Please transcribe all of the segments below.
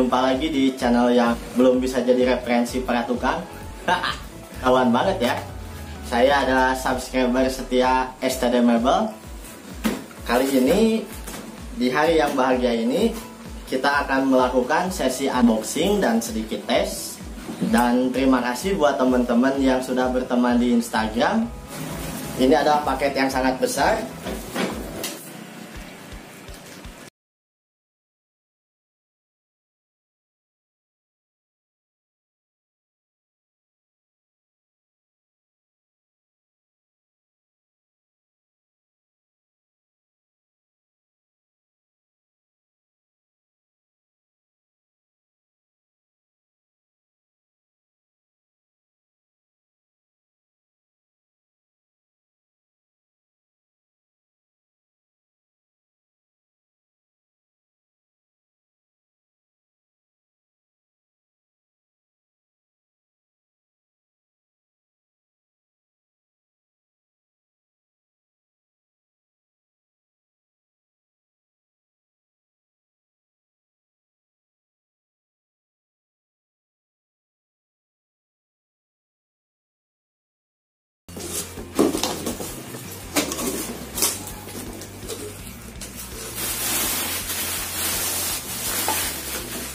Jumpa lagi di channel yang belum bisa jadi referensi para tukang. Kawan banget ya. Saya adalah subscriber setia STD Mebel. Kali ini, di hari yang bahagia ini, kita akan melakukan sesi unboxing dan sedikit tes. Dan terima kasih buat teman-teman yang sudah berteman di Instagram. Ini adalah paket yang sangat besar.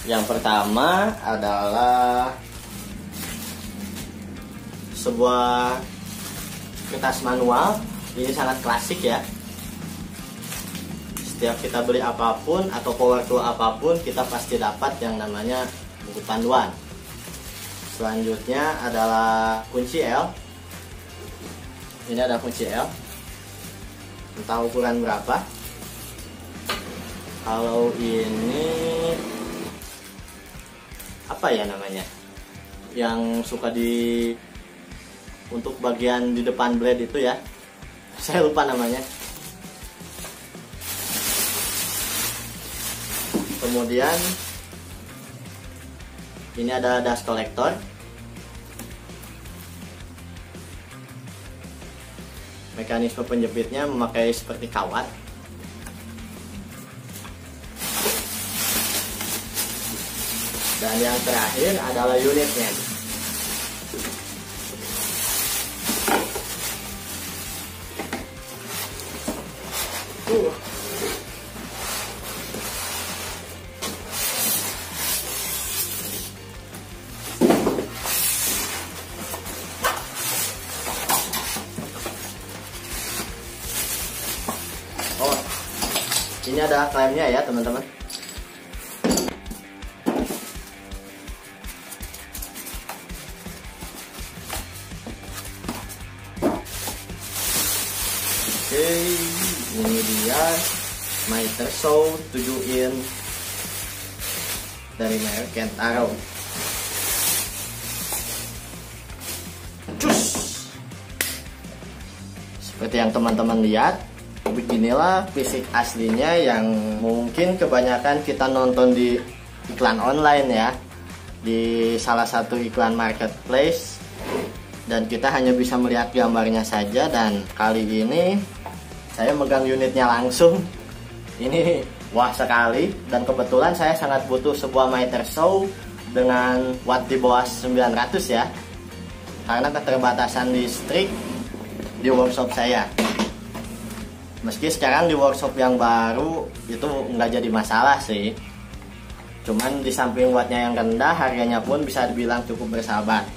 Yang pertama adalah sebuah kertas manual. Ini sangat klasik ya. Setiap kita beli apapun atau power tool apapun, kita pasti dapat yang namanya buku panduan. Selanjutnya adalah kunci L. Ini ada kunci L. Entah ukuran berapa. Kalau ini apa ya namanya, yang suka untuk bagian di depan blade itu ya, saya lupa namanya. Kemudian ini ada dust collector. Mekanisme penjepitnya memakai seperti kawat. Dan yang terakhir adalah unitnya. Oh, ini ada klaimnya ya teman-teman. Oke, ini dia Mitre Saw 7 in dari merek Kentaro. Cus! Seperti yang teman-teman lihat, beginilah fisik aslinya yang mungkin kebanyakan kita nonton di iklan online ya, di salah satu iklan marketplace, dan kita hanya bisa melihat gambarnya saja. Dan kali ini saya megang unitnya langsung. Ini wah sekali, dan kebetulan saya sangat butuh sebuah Mitre Saw dengan watt di bawah 900 ya, karena keterbatasan listrik di workshop saya. Meski sekarang di workshop yang baru itu nggak jadi masalah sih, cuman di samping wattnya yang rendah, harganya pun bisa dibilang cukup bersahabat.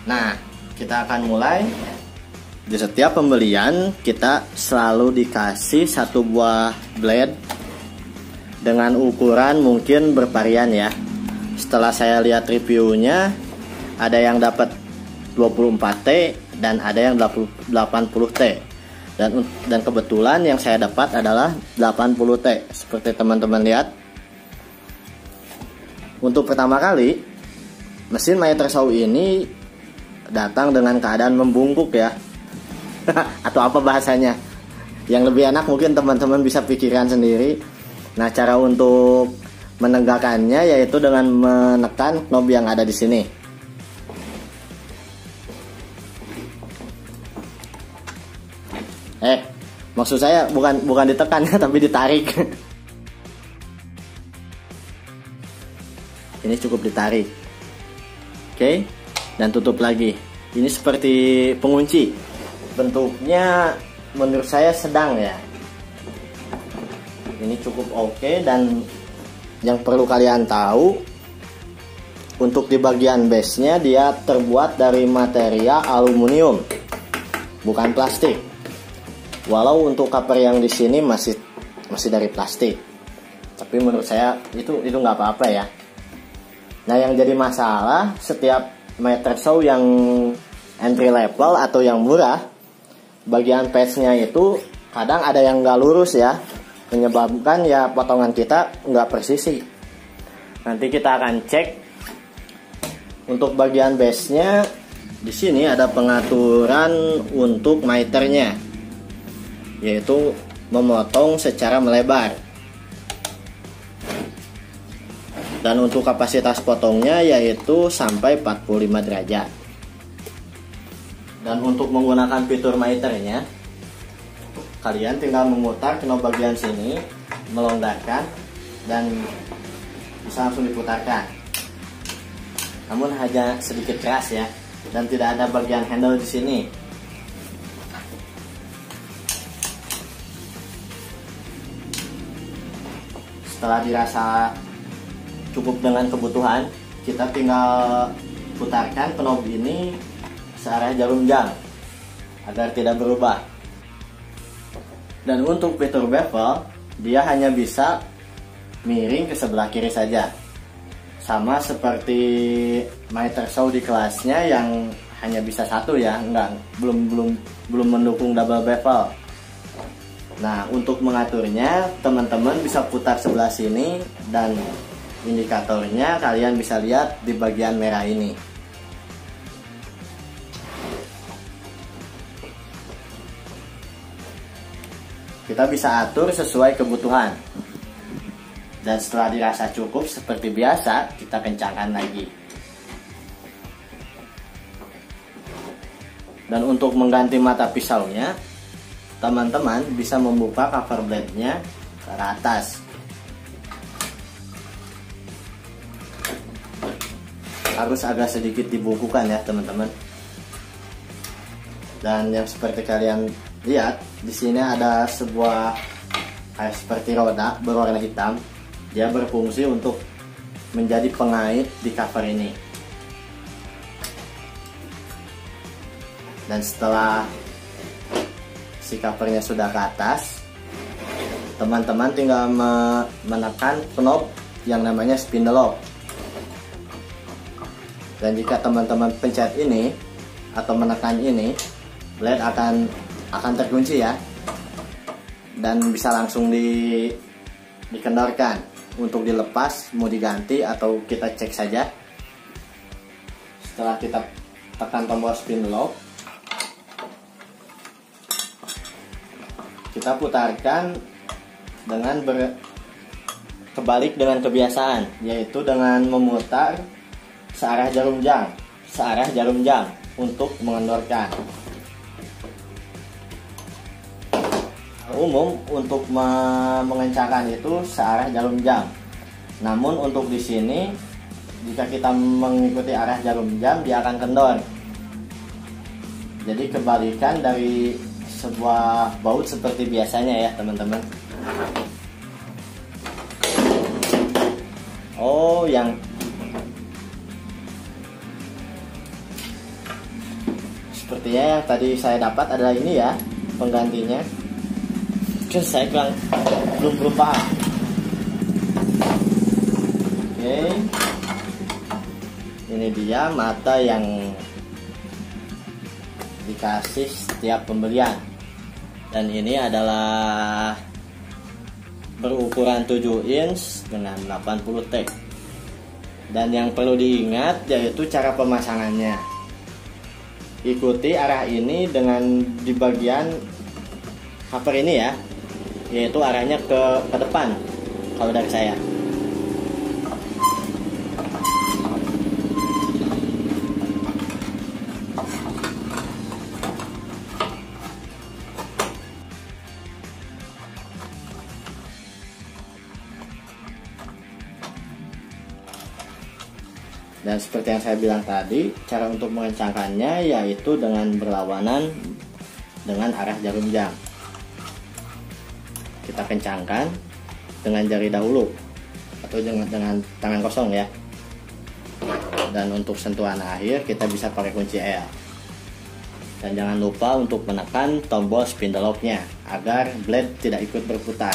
Nah, kita akan mulai. Di setiap pembelian kita selalu dikasih satu buah blade dengan ukuran mungkin bervarian ya. Setelah saya lihat reviewnya, ada yang dapat 24T dan ada yang 80T. Dan kebetulan yang saya dapat adalah 80T. Seperti teman-teman lihat. Untuk pertama kali, mesin Mitre Saw ini datang dengan keadaan membungkuk ya. Atau apa bahasanya, yang lebih enak mungkin teman-teman bisa pikirkan sendiri. Nah, cara untuk menegakkannya yaitu dengan menekan knob yang ada di sini. Maksud saya bukan ditekan tapi ditarik. ini cukup ditarik. Oke, dan tutup lagi. Ini seperti pengunci. Bentuknya menurut saya sedang ya. Ini cukup oke. Dan yang perlu kalian tahu, untuk di bagian base-nya dia terbuat dari material aluminium, bukan plastik. Walau untuk cover yang di sini masih dari plastik, tapi menurut saya itu nggak apa-apa ya. Nah, yang jadi masalah setiap meter saw yang entry level atau yang murah, bagian patch-nya itu kadang ada yang nggak lurus ya, menyebabkan ya potongan kita nggak presisi. Nanti kita akan cek. Untuk bagian base-nya di sini ada pengaturan untuk miternya, yaitu memotong secara melebar. Dan untuk kapasitas potongnya yaitu sampai 45 derajat. Dan untuk menggunakan fitur miternya, kalian tinggal memutar knob bagian sini, melonggarkan, dan bisa langsung diputarkan. Namun hanya sedikit keras ya, dan tidak ada bagian handle di sini. Setelah dirasa cukup dengan kebutuhan, kita tinggal putarkan knob ini searah jarum jam agar tidak berubah. Dan untuk fitur bevel, dia hanya bisa miring ke sebelah kiri saja. Sama seperti miter saw di kelasnya yang hanya bisa satu ya, belum mendukung double bevel. Nah, untuk mengaturnya teman-teman bisa putar sebelah sini, dan indikatornya kalian bisa lihat di bagian merah ini. Kita bisa atur sesuai kebutuhan. Dan setelah dirasa cukup seperti biasa, kita kencangkan lagi. Dan untuk mengganti mata pisaunya, teman-teman bisa membuka cover blade-nya ke atas. Harus agak sedikit dibukukan ya teman-teman. Dan yang seperti kalian lihat, di sini ada sebuah kayak seperti roda berwarna hitam. Dia berfungsi untuk menjadi pengait di cover ini. Dan setelah si covernya sudah ke atas, teman-teman tinggal menekan knob yang namanya spindle lock. Dan jika teman-teman pencet ini atau menekan ini, blade akan terkunci ya, dan bisa langsung dikendorkan. Untuk dilepas mau diganti atau kita cek saja. Setelah kita tekan tombol spindle lock, kita putarkan dengan kebalik dengan kebiasaan, yaitu dengan memutar searah jarum jam untuk mengendorkan. Umum untuk mengencangkan itu searah jarum jam. Namun untuk di sini, jika kita mengikuti arah jarum jam, dia akan kendor. Jadi kebalikan dari sebuah baut seperti biasanya ya teman-teman. Oh, yang sepertinya yang tadi saya dapat adalah ini ya penggantinya. Saya belum paham. Oke, ini dia mata yang dikasih setiap pembelian, dan ini adalah berukuran 7 inch dengan 80 T. Dan yang perlu diingat yaitu cara pemasangannya. Ikuti arah ini dengan di bagian cover ini ya, yaitu arahnya ke depan kalau dari saya. Dan seperti yang saya bilang tadi, cara untuk mengencangkannya yaitu dengan berlawanan dengan arah jarum jam. Kita kencangkan dengan jari dahulu atau dengan tangan kosong ya. Dan untuk sentuhan akhir kita bisa pakai kunci L. Dan jangan lupa untuk menekan tombol spindle lock-nya agar blade tidak ikut berputar.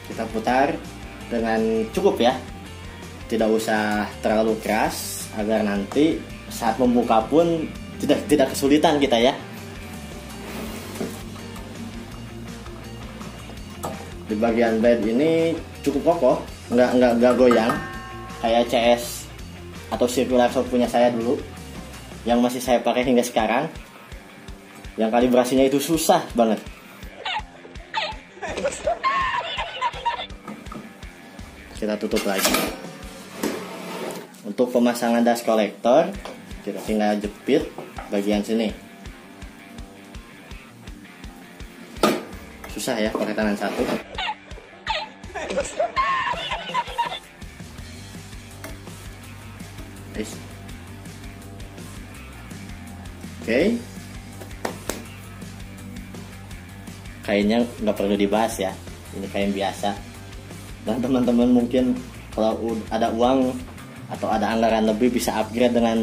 Kita putar dengan cukup ya, tidak usah terlalu keras agar nanti saat membuka pun tidak kesulitan kita ya. Di bagian blade ini cukup kokoh, nggak goyang kayak CS atau circular saw punya saya dulu yang masih saya pakai hingga sekarang, yang kalibrasinya itu susah banget. Kita tutup lagi. Untuk pemasangan dust collector, kita tinggal jepit bagian sini. Susah ya pakai tangan satu. Oke. Kainnya nggak perlu dibahas ya, ini kain biasa. Dan teman-teman mungkin kalau ada uang atau ada anggaran lebih bisa upgrade dengan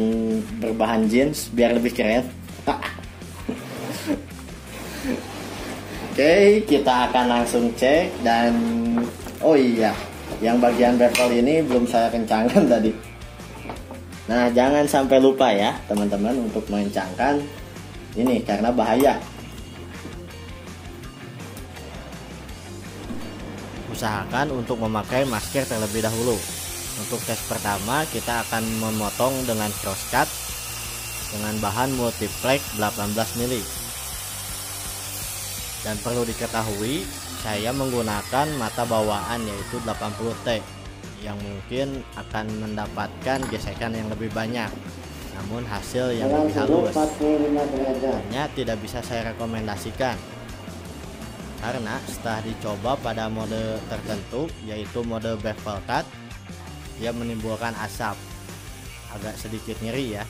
berbahan jeans biar lebih keren. Oke, kita akan langsung cek. Dan oh iya, yang bagian bevel ini belum saya kencangkan tadi. Nah, jangan sampai lupa ya teman-teman untuk mengencangkan ini karena bahaya. Usahakan untuk memakai masker terlebih dahulu. Untuk tes pertama kita akan memotong dengan crosscut dengan bahan multiplex 18 mili. Dan perlu diketahui saya menggunakan mata bawaan yaitu 80T yang mungkin akan mendapatkan gesekan yang lebih banyak, namun hasil yang lebih halus. Hanya tidak bisa saya rekomendasikan karena setelah dicoba pada mode tertentu yaitu mode bevel cut, dia menimbulkan asap, agak sedikit nyeri ya.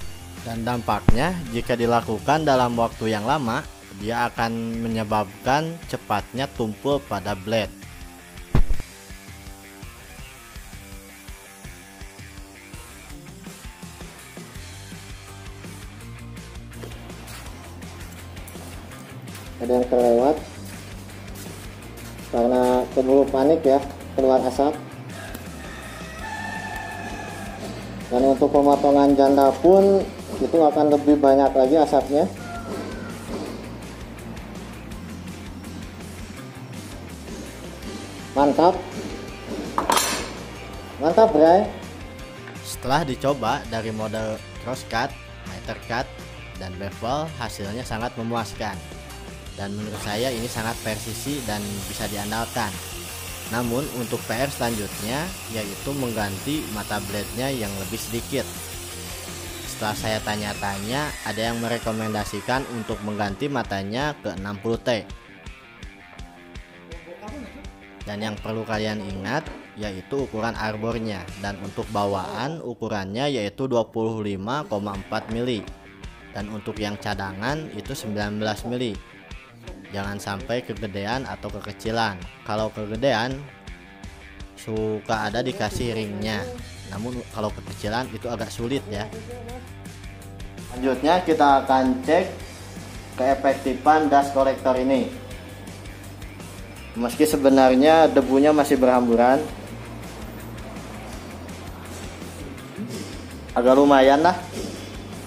Dan dampaknya jika dilakukan dalam waktu yang lama, dia akan menyebabkan cepatnya tumpul pada blade. Ada yang terlewat karena keburu panik ya, keluar asap. Dan untuk pemotongan janda pun itu akan lebih banyak lagi asapnya. Mantap, mantap Bray. Setelah dicoba dari mode crosscut, miter cut, dan bevel, hasilnya sangat memuaskan. Dan menurut saya ini sangat presisi dan bisa diandalkan. Namun untuk PR selanjutnya yaitu mengganti mata blade-nya yang lebih sedikit. Setelah saya tanya-tanya, ada yang merekomendasikan untuk mengganti matanya ke 60T. Dan yang perlu kalian ingat yaitu ukuran arbornya, dan untuk bawaan ukurannya yaitu 25,4 mili. Dan untuk yang cadangan itu 19 mili. Jangan sampai kegedean atau kekecilan. Kalau kegedean suka ada dikasih ringnya, namun kalau kekecilan itu agak sulit ya. Selanjutnya kita akan cek keefektifan dust collector ini. Meski sebenarnya debunya masih berhamburan, agak lumayan lah,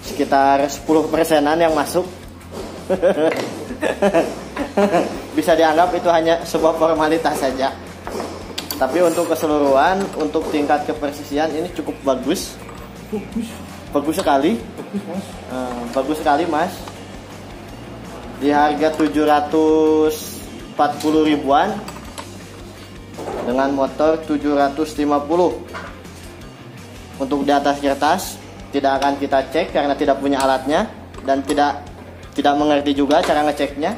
sekitar 10%-an yang masuk. Bisa dianggap itu hanya sebuah formalitas saja. Tapi untuk keseluruhan, untuk tingkat kepresisian ini cukup bagus. Bagus sekali. Bagus sekali mas. Di harga 740 ribuan dengan motor 750. Untuk di atas kertas tidak akan kita cek karena tidak punya alatnya dan tidak mengerti juga cara ngeceknya.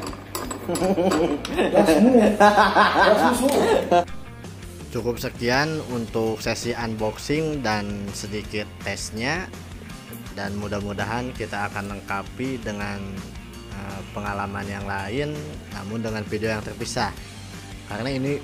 Cukup sekian untuk sesi unboxing dan sedikit tesnya, dan mudah-mudahan kita akan lengkapi dengan pengalaman yang lain namun dengan video yang terpisah, karena ini